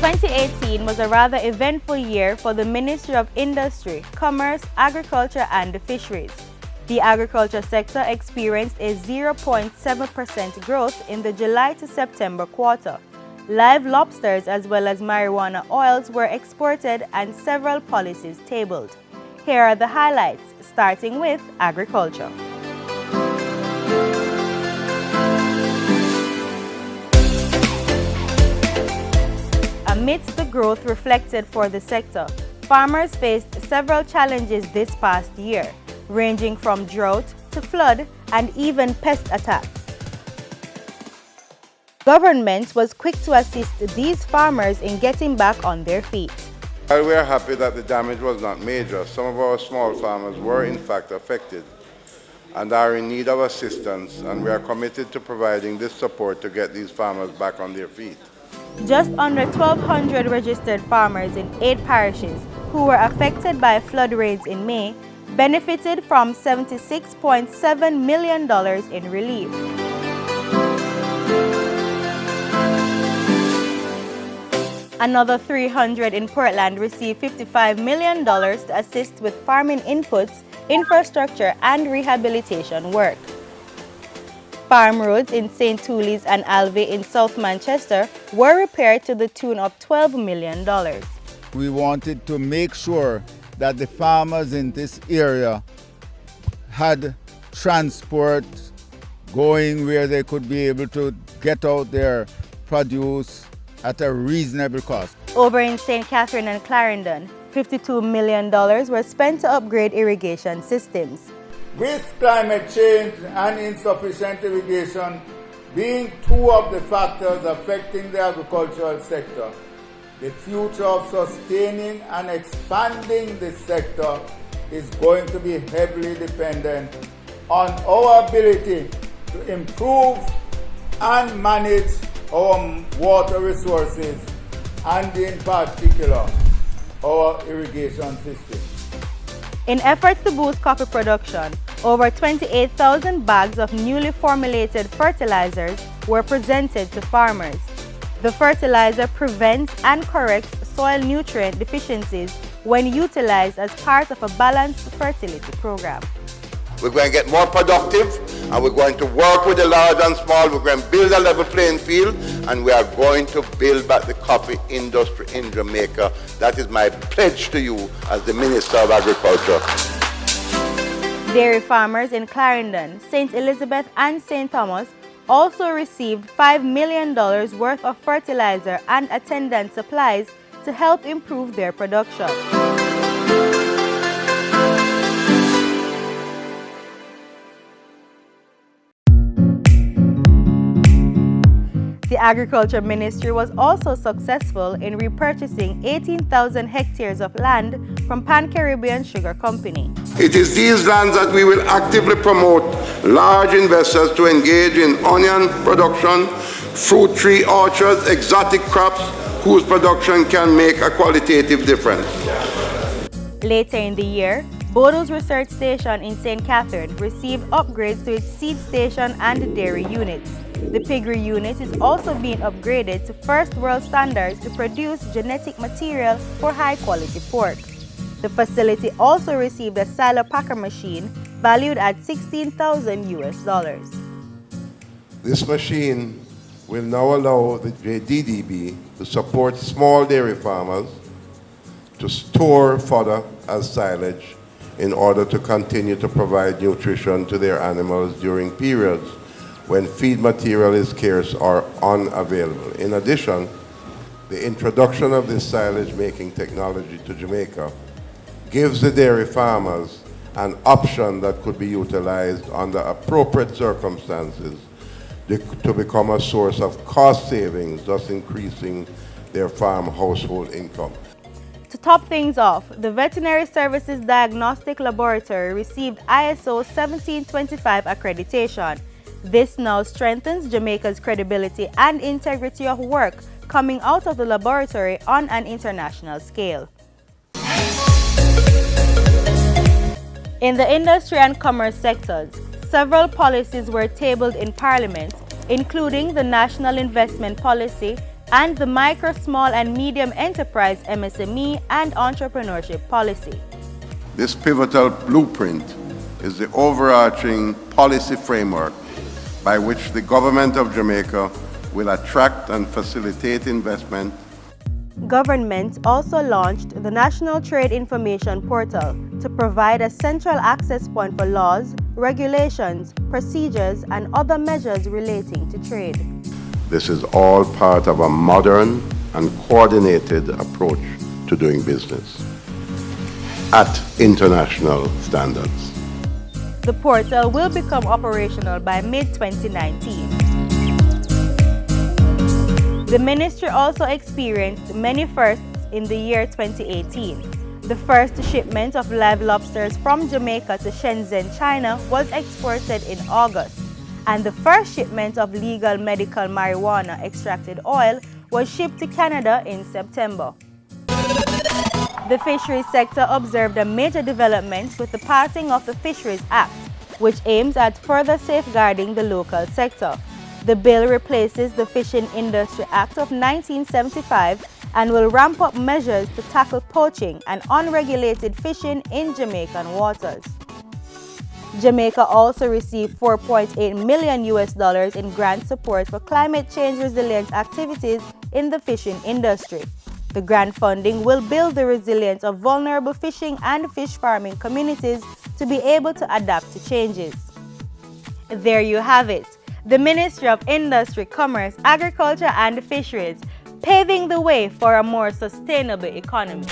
2018 was a rather eventful year for the Ministry of Industry, Commerce, Agriculture and Fisheries. The agriculture sector experienced a 0.7% growth in the July to September quarter. Live lobsters as well as marijuana oils were exported and several policies tabled. Here are the highlights, starting with agriculture. Amidst the growth reflected for the sector, farmers faced several challenges this past year, ranging from drought to flood and even pest attacks. Government was quick to assist these farmers in getting back on their feet. While we are happy that the damage was not major, some of our small farmers were in fact affected and are in need of assistance, and we are committed to providing this support to get these farmers back on their feet. Just under 1,200 registered farmers in 8 parishes who were affected by flood rains in May benefited from $76.7 million in relief. Another 300 in Portland received $55 million to assist with farming inputs, infrastructure, and rehabilitation work. Farm roads in St. Tullis and Alvey in South Manchester were repaired to the tune of $12 million. We wanted to make sure that the farmers in this area had transport going where they could be able to get out their produce at a reasonable cost. Over in St. Catherine and Clarendon, $52 million were spent to upgrade irrigation systems. With climate change and insufficient irrigation being two of the factors affecting the agricultural sector, the future of sustaining and expanding this sector is going to be heavily dependent on our ability to improve and manage our water resources and in particular our irrigation system. In efforts to boost coffee production, over 28,000 bags of newly formulated fertilizers were presented to farmers. The fertilizer prevents and corrects soil nutrient deficiencies when utilized as part of a balanced fertility program. We're going to get more productive, and we're going to work with the large and small. We're going to build a level playing field, and we are going to build back the coffee industry in Jamaica. That is my pledge to you as the Minister of Agriculture. Dairy farmers in Clarendon, St. Elizabeth and St. Thomas also received $5 million worth of fertilizer and attendant supplies to help improve their production. The Agriculture Ministry was also successful in repurchasing 18,000 hectares of land from Pan-Caribbean Sugar Company. It is these lands that we will actively promote large investors to engage in onion production, fruit tree orchards, exotic crops whose production can make a qualitative difference. Later in the year, Bodo's Research Station in St. Catherine received upgrades to its seed station and dairy units. The piggery unit is also being upgraded to first world standards to produce genetic material for high-quality pork. The facility also received a silo packer machine valued at $16,000 US. This machine will now allow the JDDB to support small dairy farmers to store fodder as silage in order to continue to provide nutrition to their animals during periods when feed material is scarce or unavailable. In addition, the introduction of this silage making technology to Jamaica gives the dairy farmers an option that could be utilized under appropriate circumstances to become a source of cost savings, thus increasing their farm household income. To top things off, the Veterinary Services Diagnostic Laboratory received ISO 1725 accreditation. This now strengthens Jamaica's credibility and integrity of work coming out of the laboratory on an international scale. In the industry and commerce sectors, several policies were tabled in Parliament, including the National Investment Policy and the Micro, Small and Medium Enterprise MSME and Entrepreneurship Policy. This pivotal blueprint is the overarching policy framework by which the government of Jamaica will attract and facilitate investment. Government also launched the National Trade Information Portal to provide a central access point for laws, regulations, procedures, and other measures relating to trade. This is all part of a modern and coordinated approach to doing business at international standards. The portal will become operational by mid-2019. The ministry also experienced many firsts in the year 2018. The first shipment of live lobsters from Jamaica to Shenzhen, China was exported in August, and the first shipment of legal medical marijuana extracted oil was shipped to Canada in September. The fisheries sector observed a major development with the passing of the Fisheries Act, which aims at further safeguarding the local sector. The bill replaces the Fishing Industry Act of 1975 and will ramp up measures to tackle poaching and unregulated fishing in Jamaican waters. Jamaica also received $4.8 million in grant support for climate change resilient activities in the fishing industry. The grant funding will build the resilience of vulnerable fishing and fish farming communities to be able to adapt to changes. There you have it. The Ministry of Industry, Commerce, Agriculture and Fisheries, paving the way for a more sustainable economy.